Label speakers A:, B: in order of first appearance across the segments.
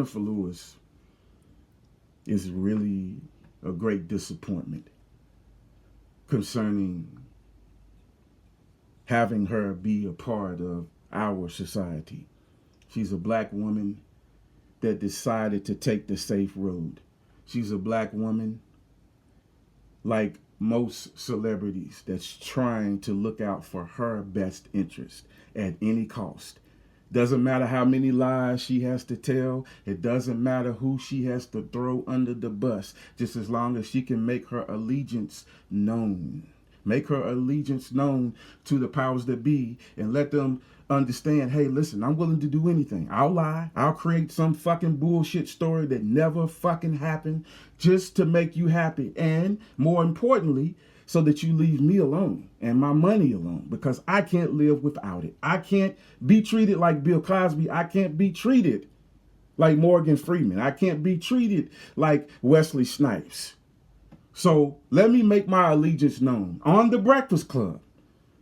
A: Jennifer Lewis is really a great disappointment concerning having her be a part of our society. She's a black woman that decided to take the safe road. She's a black woman, like most celebrities, that's trying to look out for her best interest at any cost. Doesn't matter how many lies she has to tell. It doesn't matter who she has to throw under the bus, just as long as she can make her allegiance known. Make her allegiance known to the powers that be and let them understand, hey, listen, I'm willing to do anything. I'll lie. I'll create some fucking bullshit story that never fucking happened just to make you happy. And more importantly, so that you leave me alone and my money alone, because I can't live without it. I can't be treated like Bill Cosby. I can't be treated like Morgan Freeman. I can't be treated like Wesley Snipes. So let me make my allegiance known on The Breakfast Club.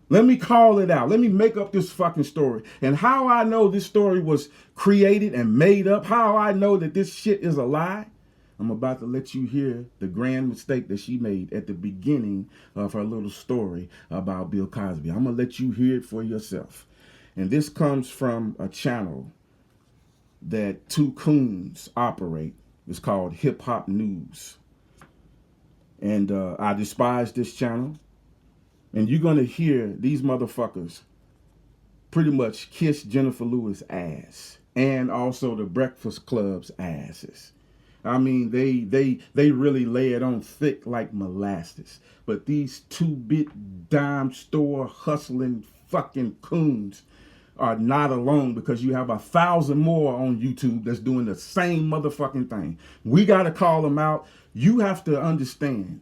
A: Let me call it out. Let me make up this fucking story. And how I know this story was created and made up, how I know that this shit is a lie, I'm about to let you hear the grand mistake that she made at the beginning of her little story about Bill Cosby. I'm going to let you hear it for yourself. And this comes from a channel that two coons operate. It's called Hip Hop News. And I despise this channel. And you're going to hear these motherfuckers pretty much kiss Jennifer Lewis' ass. And also the Breakfast Club's asses. I mean, they really lay it on thick like molasses. But these 2-bit dime store hustling fucking coons are not alone, because you have 1,000 more on YouTube that's doing the same motherfucking thing. We got to call them out. You have to understand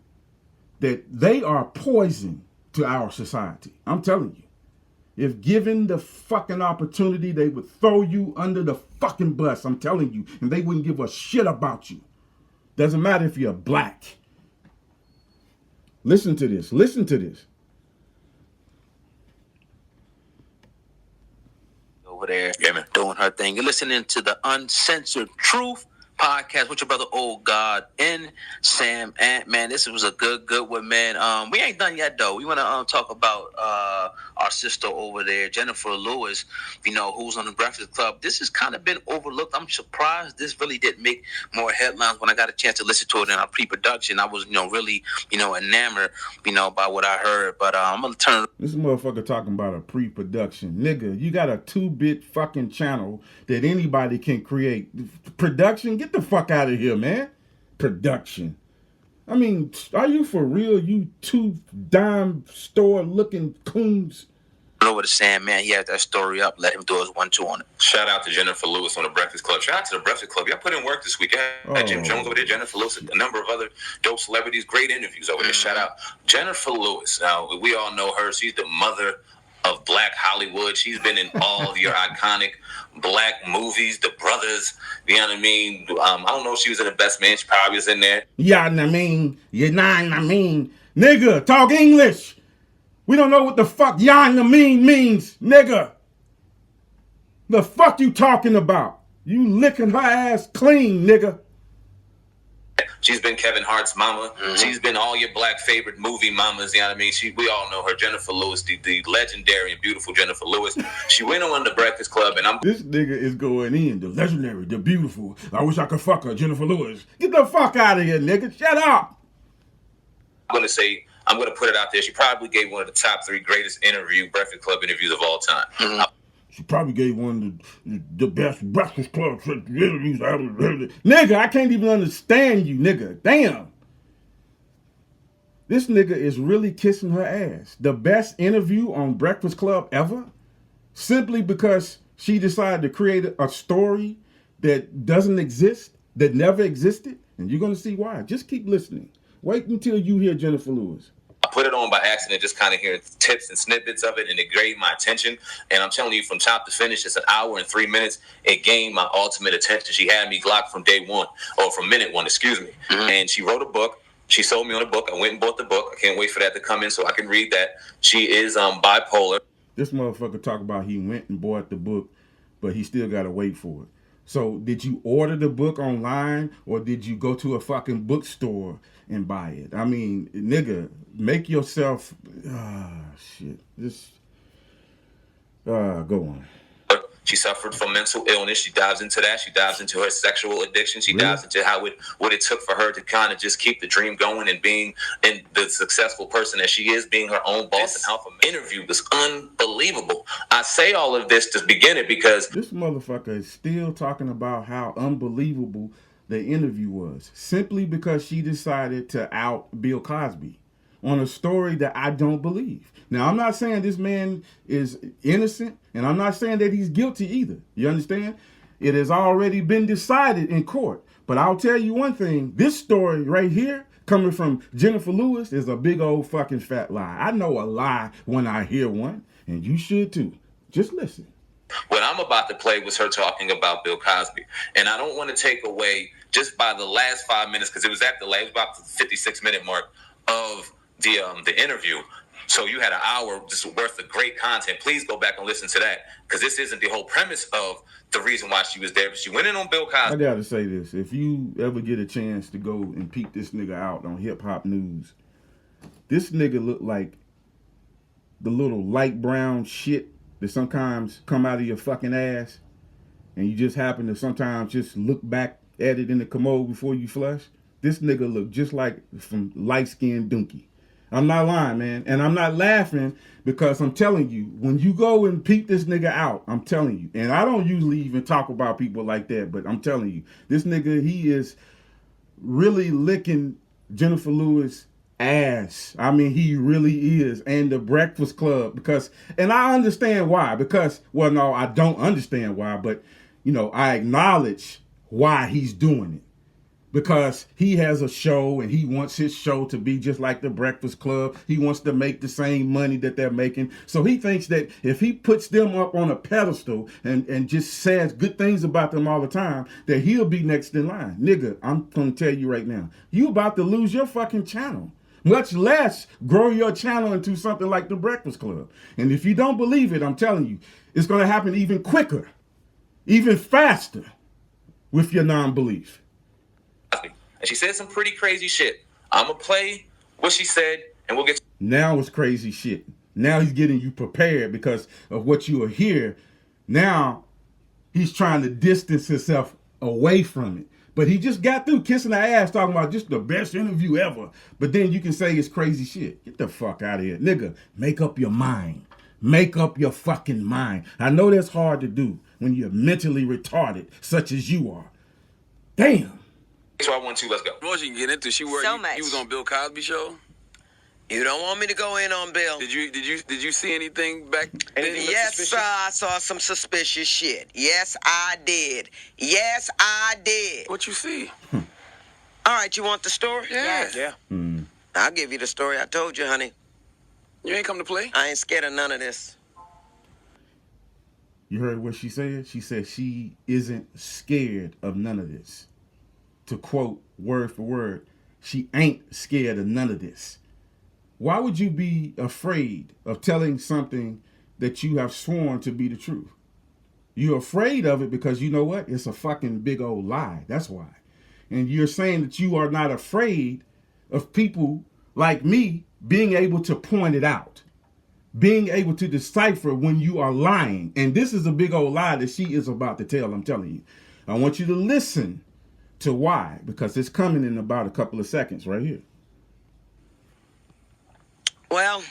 A: that they are poison to our society. I'm telling you. If given the fucking opportunity, they would throw you under the fucking bus. I'm telling you. And they wouldn't give a shit about you. Doesn't matter if you're black. Listen to this. Listen to this.
B: Over there, doing her thing. You're listening to the Uncensored Truth podcast with your brother Old God and Sam Ant. Man, this was a good one, man. We ain't done yet though. We want to talk about our sister over there, Jennifer Lewis, who's on the Breakfast Club. This has kind of been overlooked. I'm surprised this really didn't make more headlines. When I got a chance to listen to it in our pre-production, I was really enamored by what I heard. But I'm gonna turn
A: this motherfucker talking about a pre-production. Nigga, you got a 2-bit fucking channel that anybody can create. Production? Get the fuck out of here, man. Production. I mean, are you for real, you 2-dime store looking coons?
B: Over to Sam, man. He had that story up. Let him do his 1-2 on it.
C: Shout out to Jennifer Lewis on the Breakfast Club. Shout out to the Breakfast Club. Y'all put in work this week. Jim Jones over there, Jennifer Lewis, a number of other dope celebrities. Great interviews over there. Shout out Jennifer Lewis. Now, we all know her. She's the mother of Black Hollywood. She's been in all of your iconic Black movies, The Brothers. You know what I mean? I don't know if she was in The Best Man. She probably was in there.
A: Yeah, I mean. You know what I mean? Nigga, talk English. We don't know what the fuck "yang" means, nigga. The fuck you talking about? You licking her ass clean, nigga.
C: She's been Kevin Hart's mama. Mm-hmm. She's been all your Black favorite movie mamas. You know what I mean? We all know her, Jennifer Lewis, the legendary and beautiful Jennifer Lewis. She went on the Breakfast Club, and
A: this nigga is going in. The legendary, the beautiful. I wish I could fuck her, Jennifer Lewis. Get the fuck out of here, nigga. Shut up.
C: I'm going to put it out there. She probably gave one of the top 3 greatest Breakfast Club interviews of all time. Mm-hmm.
A: She probably gave one of the best Breakfast Club interviews I ever heard. Nigga, I can't even understand you, nigga. Damn. This nigga is really kissing her ass. The best interview on Breakfast Club ever? Simply because she decided to create a story that doesn't exist, that never existed? And you're going to see why. Just keep listening. Wait until you hear Jennifer Lewis.
C: I put it on by accident, just kind of hearing tips and snippets of it, and it gained my attention. And I'm telling you, from top to finish, it's an hour and 3 minutes. It gained my ultimate attention. She had me glocked from day one, or from minute one, excuse me. Mm-hmm. And she wrote a book. She sold me on a book. I went and bought the book. I can't wait for that to come in so I can read that. She is bipolar.
A: This motherfucker talk about he went and bought the book, but he still got to wait for it. So did you order the book online or did you go to a fucking bookstore and buy it? I mean, nigga, make yourself shit. Just go on.
C: She suffered from mental illness. She dives into that. She dives into her sexual addiction. She dives into what it took for her to kind of just keep the dream going and being in the successful person that she is, being her own boss. And alpha interview was unbelievable. I say all of this to begin it because
A: this motherfucker is still talking about how unbelievable the interview was simply because she decided to out Bill Cosby on a story that I don't believe. Now, I'm not saying this man is innocent, and I'm not saying that he's guilty either. You understand? It has already been decided in court. But I'll tell you one thing. This story right here, coming from Jennifer Lewis, is a big old fucking fat lie. I know a lie when I hear one, and you should too. Just listen.
C: What I'm about to play was her talking about Bill Cosby. And I don't want to take away just by the last 5 minutes, because it was about the 56-minute mark of the interview. So you had an hour just worth of great content. Please go back and listen to that, because this isn't the whole premise of the reason why she was there. But she went in on Bill Cosby.
A: I gotta say this. If you ever get a chance to go and peep this nigga out on Hip Hop News, this nigga look like the little light brown shit that sometimes come out of your fucking ass, and you just happen to sometimes just look back at it in the commode before you flush. This nigga look just like some light-skinned donkey. I'm not lying, man. And I'm not laughing, because I'm telling you, when you go and peep this nigga out, I'm telling you, and I don't usually even talk about people like that, but I'm telling you, this nigga, he is really licking Jennifer Lewis ass. I mean, he really is. And the Breakfast Club, and I understand why, well, no, I don't understand why, but, I acknowledge why he's doing it. Because he has a show and he wants his show to be just like the Breakfast Club. He wants to make the same money that they're making. So he thinks that if he puts them up on a pedestal and just says good things about them all the time, that he'll be next in line. Nigga, I'm going to tell you right now, you about to lose your fucking channel. Much less grow your channel into something like the Breakfast Club. And if you don't believe it, I'm telling you, it's going to happen even quicker, even faster with your non-belief.
C: And she said some pretty crazy shit. I'm going to play what she said, and we'll get...
A: Now it's crazy shit. Now he's getting you prepared because of what you will hear. Now he's trying to distance himself away from it. But he just got through kissing her ass, talking about just the best interview ever. But then you can say it's crazy shit. Get the fuck out of here. Nigga, make up your mind. Make up your fucking mind. I know that's hard to do when you're mentally retarded, such as you are. Damn.
C: So I want to. Let's go.
B: What you can get into? She worked.
D: So
B: you was on Bill Cosby show.
D: You don't want me to go in on Bill?
B: Did you see anything back then?
D: Yes, sir. I saw some suspicious shit. Yes, I did. Yes, I did.
B: What you see?
D: All right, you want the story?
B: Yeah.
D: Yeah. I'll give you the story. I told you, honey.
B: You ain't come to play?
D: I ain't scared of none of this.
A: You heard what she said? She said she isn't scared of none of this. To quote word for word, she ain't scared of none of this. Why would you be afraid of telling something that you have sworn to be the truth? You're afraid of it because you know what? It's a fucking big old lie. That's why. And you're saying that you are not afraid of people like me being able to point it out, being able to decipher when you are lying. And this is a big old lie that she is about to tell, I'm telling you. I want you to listen to why, because it's coming in about a couple of seconds right here.
D: Well,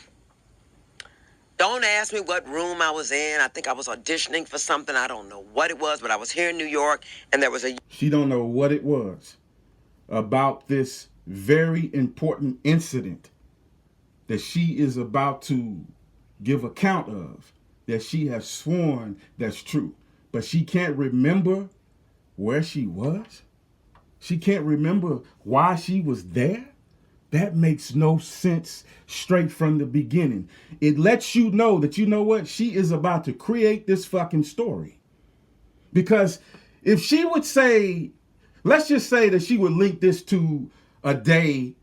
D: don't ask me what room I was in. I think I was auditioning for something. I don't know what it was, but I was here in New York, and there was a...
A: She don't know what it was about this very important incident that she is about to give account of, that she has sworn that's true. But she can't remember where she was. She can't remember why she was there. That makes no sense straight from the beginning. It lets you know that, you know what, she is about to create this fucking story. Because if she would say, let's just say that she would link this to a day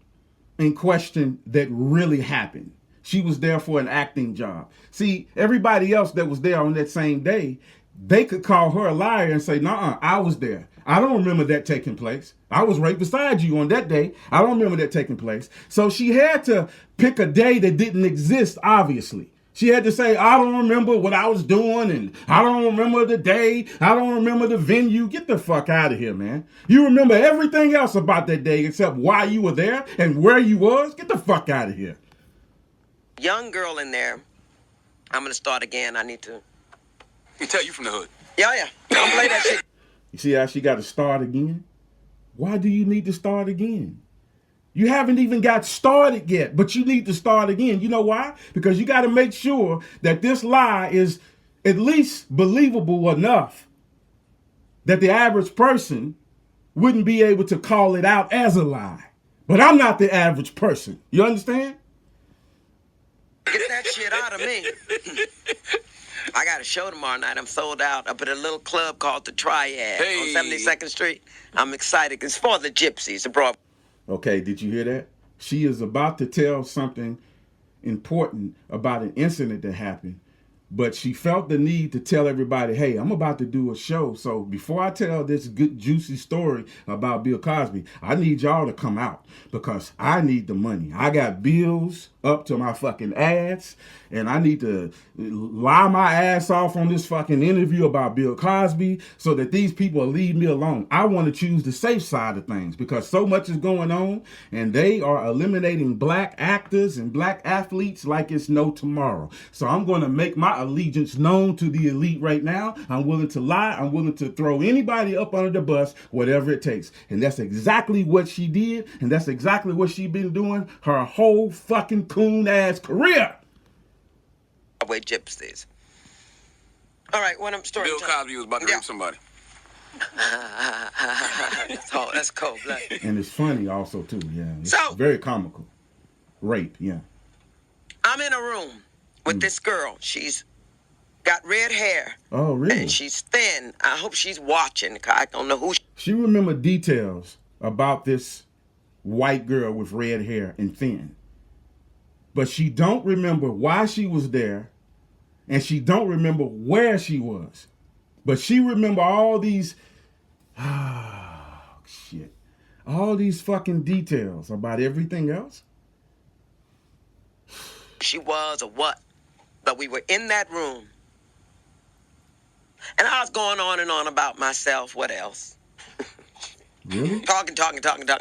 A: in question that really happened. She was there for an acting job. See, everybody else that was there on that same day, they could call her a liar and say, "Nuh-uh, I was there. I don't remember that taking place. I was right beside you on that day. I don't remember that taking place." So she had to pick a day that didn't exist, obviously. She had to say, "I don't remember what I was doing, and I don't remember the day. I don't remember the venue." Get the fuck out of here, man. You remember everything else about that day except why you were there and where you was? Get the fuck out of here.
D: Young girl in there. I'm going to start again. I need to.
C: He tell you from the hood.
D: Yeah. Don't play that shit.
A: You see how she got to start again? Why do you need to start again? You haven't even got started yet, but you need to start again. You know why? Because you got to make sure that this lie is at least believable enough that the average person wouldn't be able to call it out as a lie. But I'm not the average person. You understand?
D: Get that shit out of me. I got a show tomorrow night. I'm sold out up at a little club called The Triad on 72nd Street. I'm excited. It's for the gypsies abroad.
A: Okay, did you hear that? She is about to tell something important about an incident that happened, but she felt the need to tell everybody, "Hey, I'm about to do a show. So before I tell this good, juicy story about Bill Cosby, I need y'all to come out because I need the money. I got bills up to my fucking ass, and I need to lie my ass off on this fucking interview about Bill Cosby so that these people will leave me alone. I want to choose the safe side of things because so much is going on, and they are eliminating black actors and black athletes like it's no tomorrow. So I'm going to make my allegiance known to the elite right now. I'm willing to lie. I'm willing to throw anybody up under the bus, whatever it takes." And that's exactly what she did, and that's exactly what she's been doing her whole fucking coon ass career.
D: Way gypsies. All right, when I'm story
C: Bill
D: time.
C: Cosby was about to rape somebody.
D: That's cold blood.
A: And it's funny also too, yeah. It's
D: So-
A: very comical. Rape, yeah.
D: I'm in a room with this girl. She's got red hair.
A: Oh, really?
D: And she's thin. I hope she's watching. I don't know who.
A: She remembered details about this white girl with red hair and thin. But she don't remember why she was there, and she don't remember where she was. But she remember all these, all these fucking details about everything else.
D: She was or what. But we were in that room. And I was going on and on about myself. What else?
A: Really?
D: Talking,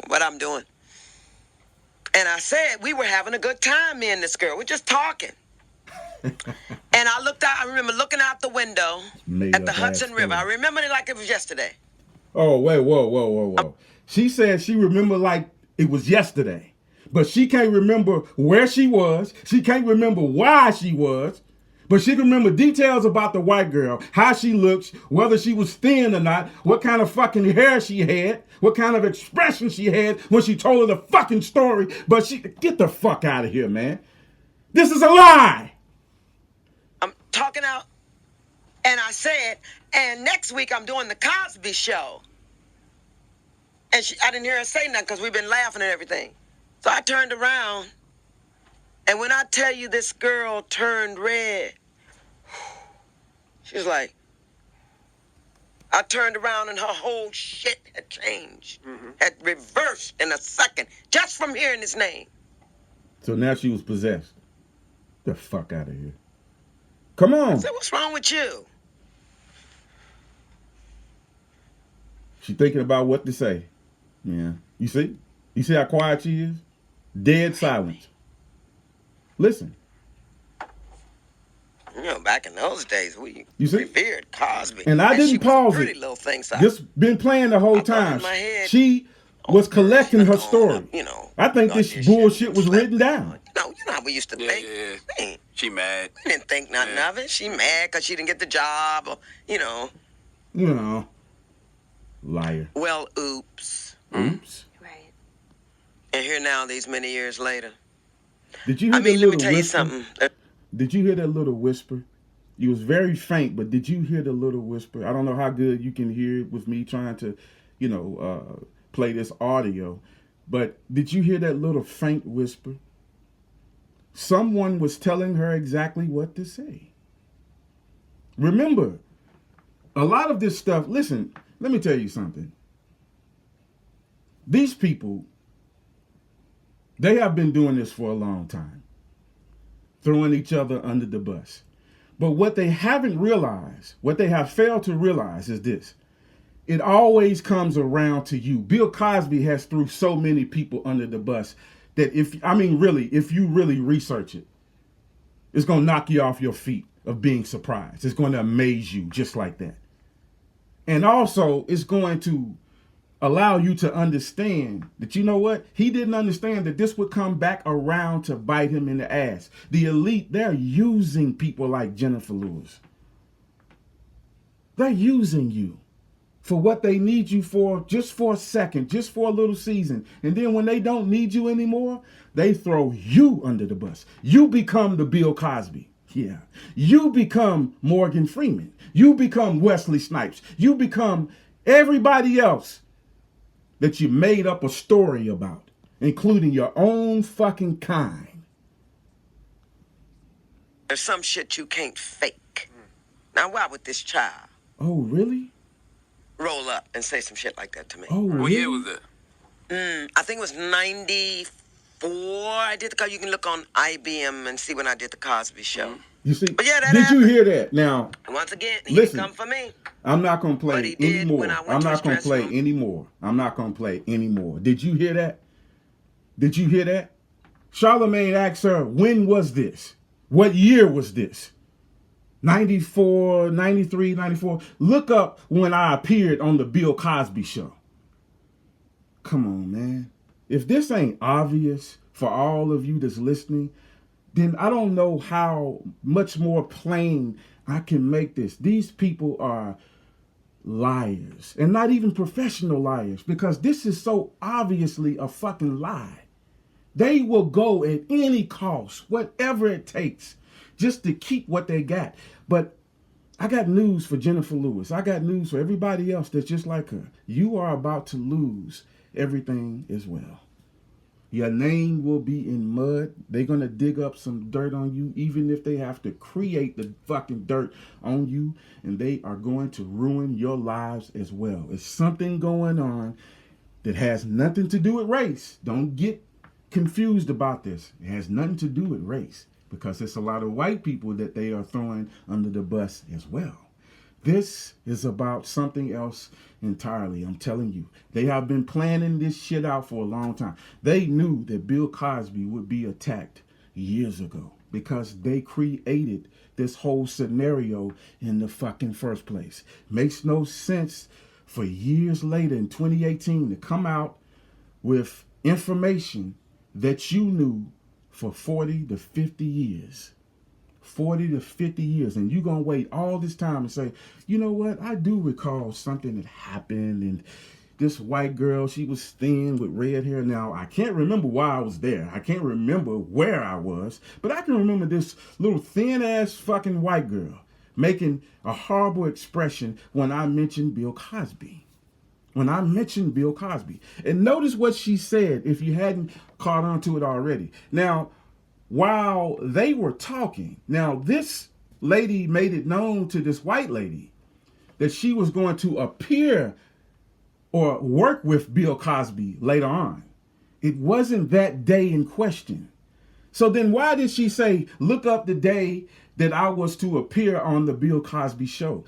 D: what I'm doing. And I said we were having a good time, me and this girl. We're just talking. And I looked out, I remember looking out the window at the Hudson River. I remember it like it was yesterday.
A: Oh, wait, whoa. She said she remembered like it was yesterday. But she can't remember where she was. She can't remember why she was. But she can remember details about the white girl, how she looks, whether she was thin or not, what kind of fucking hair she had, what kind of expression she had when she told her the fucking story. But she, get the fuck out of here, man. This is a lie.
D: I'm talking out, and I said, and next week I'm doing the Cosby show. And I didn't hear her say nothing because we've been laughing and everything. So I turned around, and when I tell you this girl turned red, she was like, I turned around and her whole shit had changed, had reversed in a second, just from hearing his name.
A: So now she was possessed. The fuck out of here. Come on.
D: I said, what's wrong with you?
A: She thinking about what to say. Yeah. You see? You see how quiet she is? Dead silence. Listen.
D: You know, back in those days, we
A: You see?
D: revered Cosby.
A: And I
D: she
A: didn't
D: was a
A: pause
D: pretty
A: it.
D: little thing, so
A: This been playing the whole
D: I thought in
A: time.
D: my head,
A: She was collecting her story.
D: You know,
A: I think
D: thought
A: this
D: shit
A: bullshit was written down.
D: You know how we used to think.
C: Yeah.
D: We ain't-
C: She mad.
D: we didn't think nothing of it. She mad because she didn't get the job, or, you know.
A: You know. Liar.
D: Well, oops.
A: Oops.
E: Right.
D: And here now, these many years later.
A: Did you hear
D: I mean,
A: the
D: let me
A: little
D: tell you
A: whisper?
D: something.
A: Did you hear that little whisper? It was very faint, but did you hear the little whisper? I don't know how good you can hear it with me trying to, play this audio, but did you hear that little faint whisper? Someone was telling her exactly what to say. Remember, A lot of this stuff, listen, let me tell you something. These people, they have been doing this for a long time, throwing each other under the bus. But what they haven't realized, what they have failed to realize is this. It always comes around to you. Bill Cosby has threw so many people under the bus that if you really research it, it's going to knock you off your feet of being surprised. It's going to amaze you just like that. And also, it's going to allow you to understand that, you know what? He didn't understand that this would come back around to bite him in the ass. The elite, they're using people like Jennifer Lewis. They're using you for what they need you for, just for a second, just for a little season. And then when they don't need you anymore, they throw you under the bus. You become the Bill Cosby. Yeah. You become Morgan Freeman. You become Wesley Snipes. You become everybody else that you made up a story about, including your own fucking kind.
D: There's some shit you can't fake. Now, why would this child
A: Oh, really?
D: roll up and say some shit like that to me?
A: Oh, really?
C: What year was it?
D: I think it was 94. I did you can look on IBM and see when I did the Cosby Show.
A: You see,
D: But yeah, that
A: did
D: happened.
A: you hear that? Now,
D: Once again, he
A: listen,
D: didn't come for me.
A: I'm not going to
D: But
A: play
D: he did
A: anymore.
D: when I went
A: I'm
D: to his
A: not going to
D: dressing
A: play
D: room.
A: anymore. I'm not going to play anymore. Did you hear that? Did you hear that? Charlamagne asked her, when was this? What year was this? 94, 93, 94. Look up when I appeared on the Bill Cosby Show. Come on, man. If this ain't obvious for all of you that's listening, then I don't know how much more plain I can make this. These people are liars, and not even professional liars, because this is so obviously a fucking lie. They will go at any cost, whatever it takes, just to keep what they got. But I got news for Jennifer Lewis. I got news for everybody else that's just like her. You are about to lose everything as well. Your name will be in mud. They're going to dig up some dirt on you, even if they have to create the fucking dirt on you, and they are going to ruin your lives as well. It's something going on that has nothing to do with race. Don't get confused about this. It has nothing to do with race, because it's a lot of white people that they are throwing under the bus as well. This is about something else entirely. I'm telling you, they have been planning this shit out for a long time. They knew that Bill Cosby would be attacked years ago because they created this whole scenario in the fucking first place. Makes no sense for years later in 2018 to come out with information that you knew for 40 to 50 years. 40 to 50 years, and you're going to wait all this time and say, you know what, I do recall something that happened, and this white girl, she was thin with red hair. Now, I can't remember why I was there. I can't remember where I was, but I can remember this little thin-ass fucking white girl making a horrible expression when I mentioned Bill Cosby. When I mentioned Bill Cosby. And notice what she said, if you hadn't caught on to it already. Now, while they were talking, now this lady made it known to this white lady that she was going to appear or work with Bill Cosby later on. It wasn't that day in question. So then why did she say, look up the day that I was to appear on the Bill Cosby show?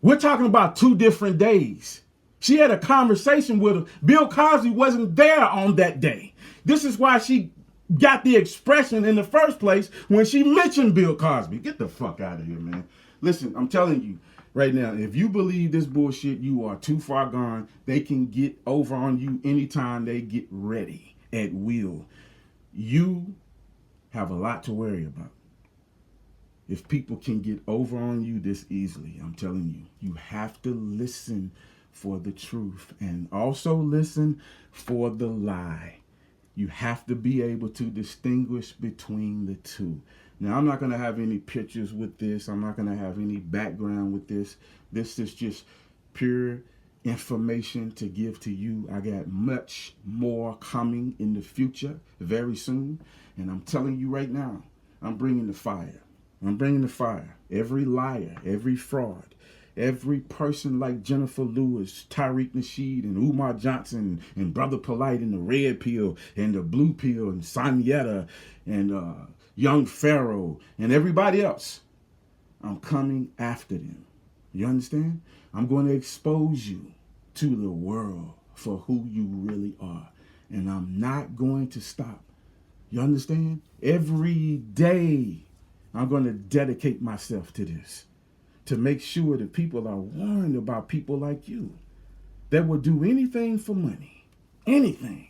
A: We're talking about 2 different days. She had a conversation with him. Bill Cosby wasn't there on that day. This is why she got the expression in the first place when she mentioned Bill Cosby. Get the fuck out of here, man. Listen, I'm telling you right now, if you believe this bullshit, you are too far gone. They can get over on you anytime they get ready at will. You have a lot to worry about. If people can get over on you this easily, I'm telling you, you have to listen for the truth and also listen for the lie. You have to be able to distinguish between the two. Now, I'm not going to have any pictures with this. I'm not going to have any background with this. This is just pure information to give to you. I got much more coming in the future very soon. And I'm telling you right now, I'm bringing the fire. I'm bringing the fire. Every liar, every fraud, Every person like Jennifer Lewis, Tyreek Nasheed, and Umar Johnson, and Brother Polite, and the Red Pill, and the Blue Pill, and Sanyetta, and Young Pharaoh, and everybody else. I'm coming after them. You understand? I'm going to expose you to the world for who you really are. And I'm not going to stop. You understand? Every day, I'm going to dedicate myself to this, to make sure that people are warned about people like you that will do anything for money. Anything.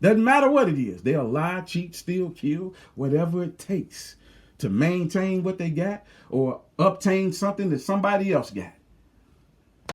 A: Doesn't matter what it is. They'll lie, cheat, steal, kill, whatever it takes to maintain what they got or obtain something that somebody else got.